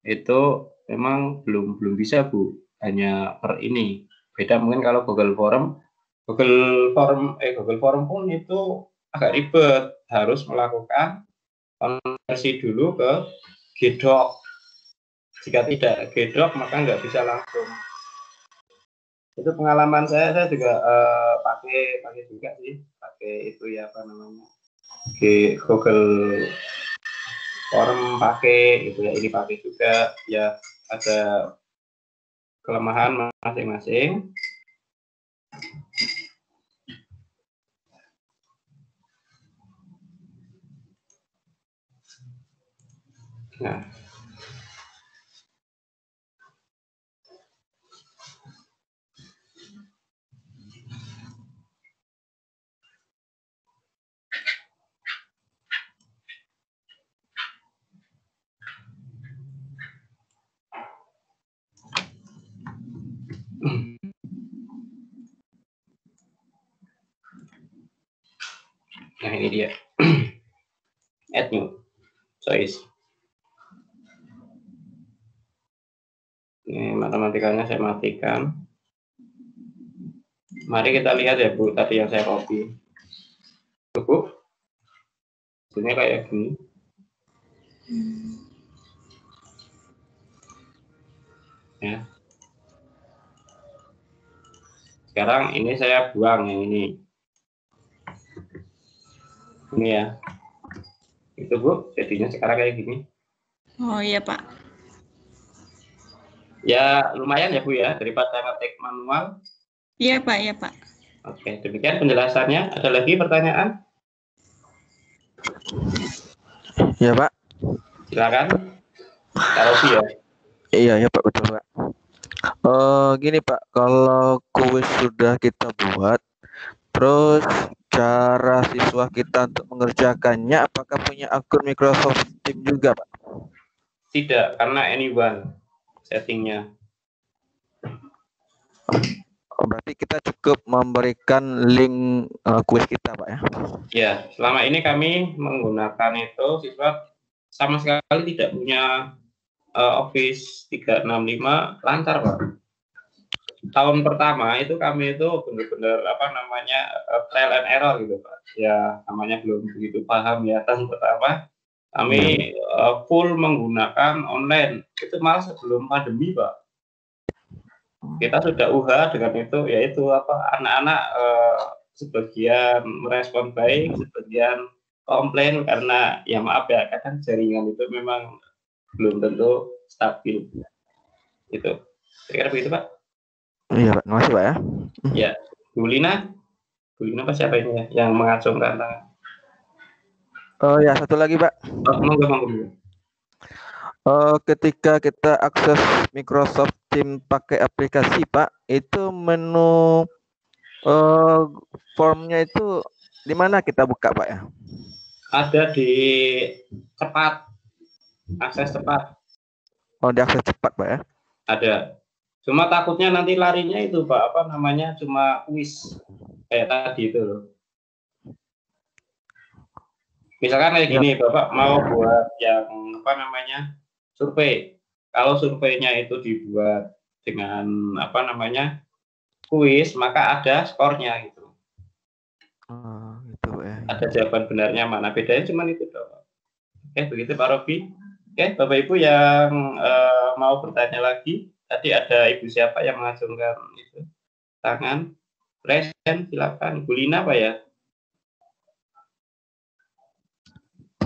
itu memang belum bisa Bu, hanya per ini. Beda mungkin kalau Google Form pun itu agak ribet, harus melakukan konversi dulu ke Gdoc. Jika tidak Gdoc maka nggak bisa langsung. Itu pengalaman saya juga pakai juga sih, pakai itu ya apa namanya Google Form pakai itu ya, ini pakai juga ya, ada kelemahan masing-masing. Nah, nah ini dia. Add new choice. Ini matematikanya saya matikan. Mari kita lihat ya Bu, tadi yang saya copy. Tuh, Bu, hasilnya kayak gini. Ya. Sekarang ini saya buang yang ini. Ini ya. Itu Bu, jadinya sekarang kayak gini. Oh iya Pak. Ya lumayan ya Bu ya, daripada ngetik manual. Iya Pak, iya Pak. Oke, demikian penjelasannya. Ada lagi pertanyaan? Ya Pak. Silakan. Taruh ya. Iya ya Pak, betul Pak. Gini Pak, kalau kuis sudah kita buat, terus cara siswa kita untuk mengerjakannya, apakah punya akun Microsoft Teams juga Pak? Tidak, karena anyone settingnya. Berarti kita cukup memberikan link kuis kita Pak ya? Ya, selama ini kami menggunakan itu siswa sama sekali tidak punya Office 365 lancar Pak. Tahun pertama itu kami itu benar-benar apa namanya trial and error gitu Pak. Ya namanya belum begitu paham ya. Tahun pertama kami full menggunakan online. Itu malah sebelum pandemi Pak. Kita sudah dengan itu, yaitu apa anak-anak sebagian merespon baik, sebagian komplain karena ya maaf ya kadang jaringan itu memang belum tentu stabil. Itu. Kira-kira begitu, Pak? Iya, Pak. Makasih, Pak ya. Ya, Bu Lina apa siapa ini ya yang mengacungkan tangan? Oh ya, satu lagi, Pak. Oh, monggo. Ketika kita akses Microsoft Teams pakai aplikasi, Pak, itu menu formnya itu di mana kita buka, Pak ya? Ada di cepat, akses cepat. Oh, di akses cepat, Pak ya? Ada. Cuma takutnya nanti larinya itu, Pak, apa namanya, cuma kuis kayak tadi itu loh. Misalkan kayak gini, Bapak mau buat yang apa namanya survei. Kalau surveinya itu dibuat dengan apa namanya kuis, maka ada skornya gitu. Gitu ya. Ada jawaban benarnya mana, bedanya cuma itu doang. Oke, begitu Pak Robi. Oke, Bapak Ibu yang mau bertanya lagi, tadi ada Ibu siapa yang mengacungkan itu tangan? Present, silakan. Bu Lina Pak ya?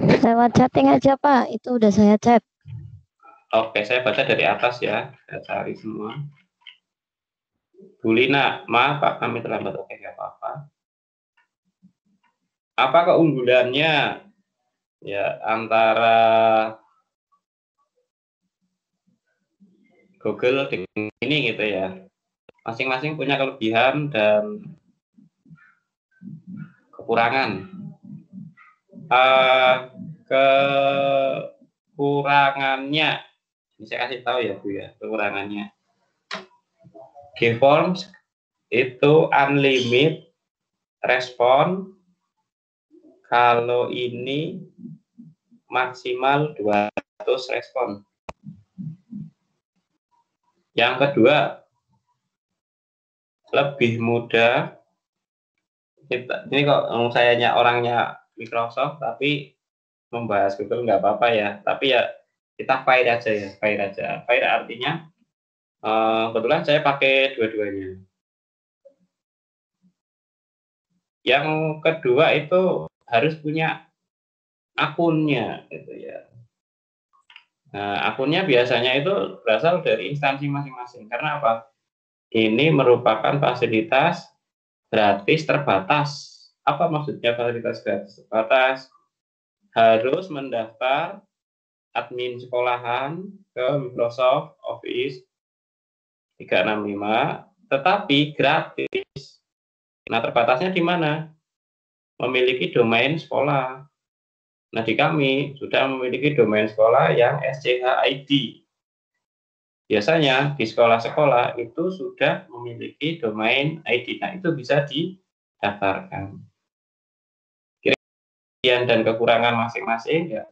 Lewat chatting aja Pak, itu udah saya chat. Oke, saya baca dari atas ya, saya cari semua. Bu Lina, maaf Pak, kami terlambat. Oke, nggak apa-apa. Apa keunggulannya ya antara Google dengan ini gitu ya? Masing-masing punya kelebihan dan kekurangan. Kekurangannya, ini saya kasih tahu ya Bu ya, kekurangannya. Gforms itu unlimited respon, kalau ini maksimal 200 respon. Yang kedua, lebih mudah. Ini kok sayanya orangnya Microsoft, tapi membahas Google nggak apa-apa ya. Tapi ya kita fire aja ya, fire aja. Fire artinya kebetulan saya pakai dua-duanya. Yang kedua itu harus punya akunnya, gitu ya. Nah, akunnya biasanya itu berasal dari instansi masing-masing. Karena apa? Ini merupakan fasilitas gratis terbatas. Apa maksudnya fasilitas gratis terbatas? Harus mendaftar admin sekolahan ke Microsoft Office 365, tetapi gratis. Nah, terbatasnya di mana? Memiliki domain sekolah. Nah, di kami sudah memiliki domain sekolah yang SCH-ID. Biasanya di sekolah-sekolah itu sudah memiliki domain ID. Nah, itu bisa didaftarkan. Kelebihan dan kekurangan masing-masing ya.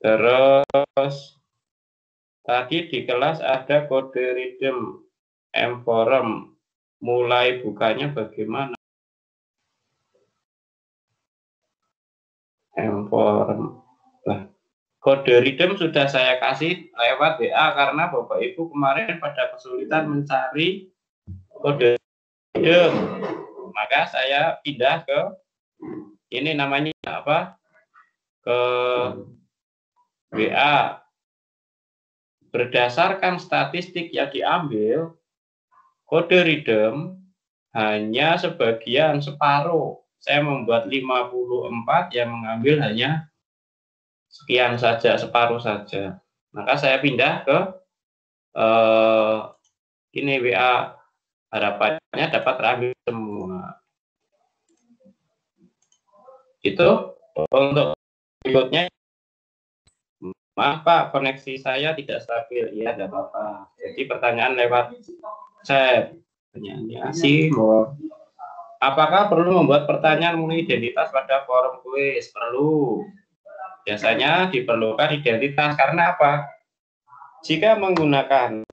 Terus tadi di kelas ada kode redeem M-Forum. Mulai bukanya bagaimana? M-Forum. Nah, kode redeem sudah saya kasih lewat WA karena Bapak Ibu kemarin pada kesulitan mencari kode redeem. Maka saya pindah ke ini namanya apa? Ke WA. Berdasarkan statistik yang diambil, kode redeem hanya sebagian separuh. Saya membuat 54 yang mengambil hanya sekian saja, separuh saja. Maka saya pindah ke ini WA, harapannya dapat terambil semua. Itu untuk berikutnya. Maaf Pak, koneksi saya tidak stabil. Iya, tidak apa-apa. Jadi pertanyaan lewat chat. Pertanyaannya Simon. Apakah perlu membuat pertanyaan mengenai identitas pada forum kuis? Perlu. Biasanya diperlukan identitas karena apa? Jika menggunakan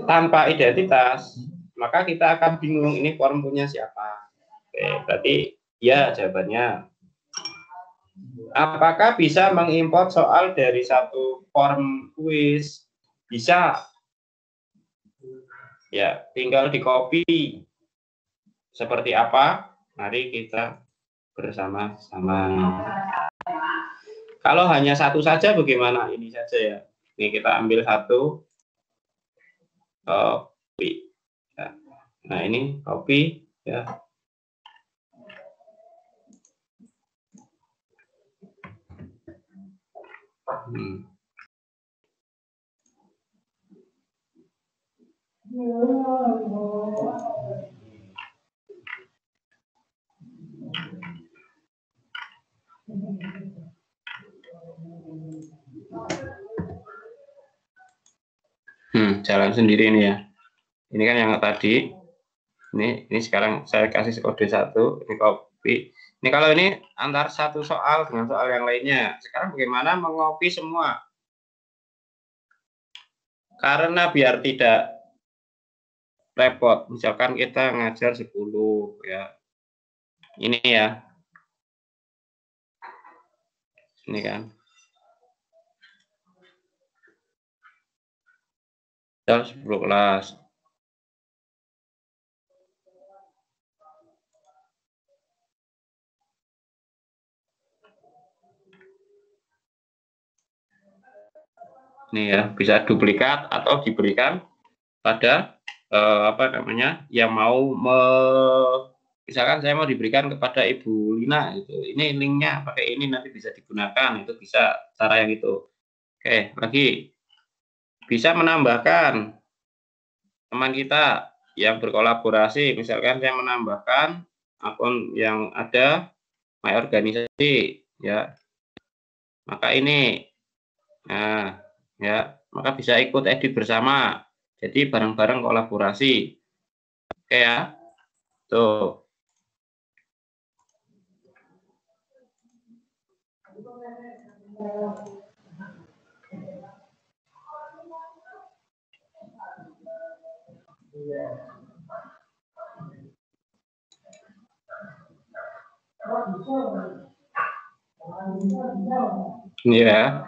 tanpa identitas, maka kita akan bingung ini forum punya siapa. Oke, berarti ya jawabannya. Apakah bisa mengimport soal dari satu form kuis? Bisa. Ya, tinggal di copy. Seperti apa? Mari kita bersama-sama. Kalau hanya satu saja bagaimana? Ini saja ya. Ini kita ambil satu kopi. Ya. Nah ini kopi ya. Jalan sendiri ini ya. Ini kan yang tadi. Ini sekarang saya kasih kode 1, ini kopi. Ini kalau ini antar satu soal dengan soal yang lainnya. Sekarang bagaimana mengopi semua? Karena biar tidak repot, misalkan kita ngajar 10 ya. Ini ya. Ini kan. 10 kelas. Ini ya, bisa duplikat atau diberikan pada yang mau misalkan saya mau diberikan kepada Ibu Lina itu. Ini linknya pakai ini nanti bisa digunakan, itu bisa cara yang itu. Oke, lagi bisa menambahkan teman kita yang berkolaborasi, misalkan saya menambahkan akun yang ada my organisasi ya. Maka ini nah ya, maka bisa ikut edit bersama. Jadi bareng-bareng kolaborasi. Oke ya. Tuh. Ini ya.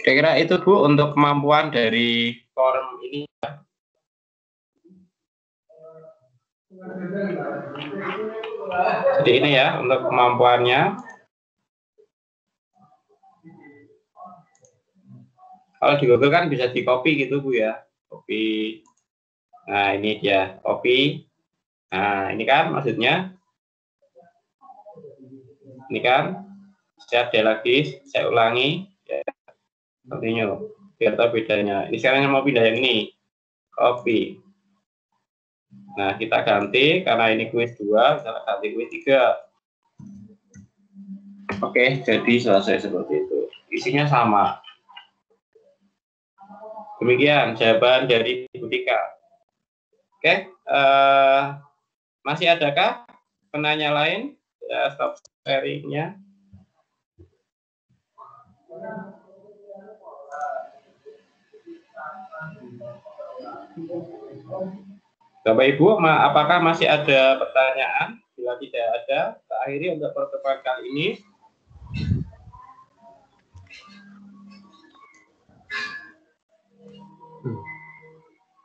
Kira-kira itu Bu untuk kemampuan dari forum ini. Jadi ini ya untuk kemampuannya. Kalau di Google kan bisa di copy gitu Bu ya. Copy. Nah ini dia copy. Nah ini kan maksudnya. Ini kan. Saya ada lagi. Saya ulangi. Ya. Continue. Biar tahu bedanya. Ini sekarang mau pindah yang ini. Copy. Nah kita ganti karena ini kuis 2. Kita ganti kuis 3. Oke, jadi selesai seperti itu. Isinya sama. Demikian jawaban dari Bu Tika. Oke, masih adakah penanya lain? Ya, stop sharingnya. Bapak Ibu, apakah masih ada pertanyaan? Bila tidak ada, kita akhiri untuk pertemuan kali ini.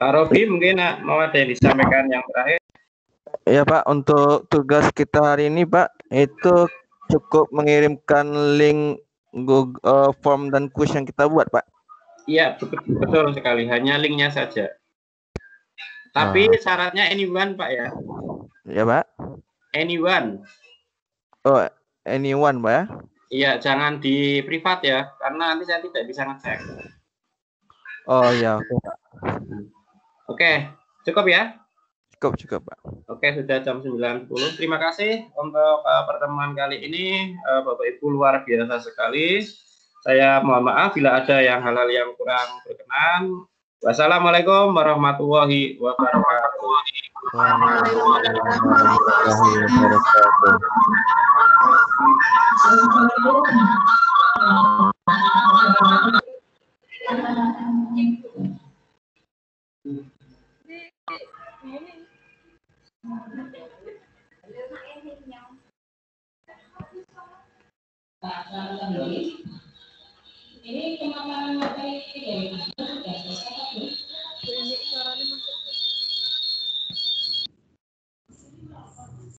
Pak Robi mungkin mau ada yang disampaikan yang terakhir. Ya Pak, untuk tugas kita hari ini Pak, itu cukup mengirimkan link Google form dan quiz yang kita buat Pak. Iya, betul sekali, hanya linknya saja. Tapi syaratnya anyone Pak ya. Ya Pak. Anyone. Oh, anyone Pak ya. Iya, jangan di privat ya, karena nanti saya tidak bisa ngecek. Oh ya, oke Pak. Oke, cukup ya? Cukup Pak. Oke, sudah jam 9.10. Terima kasih untuk pertemuan kali ini. Bapak Ibu luar biasa sekali. Saya mohon maaf bila ada yang hal-hal yang kurang berkenan. Wassalamualaikum warahmatullahi wabarakatuh. Ini kemakanan materi dari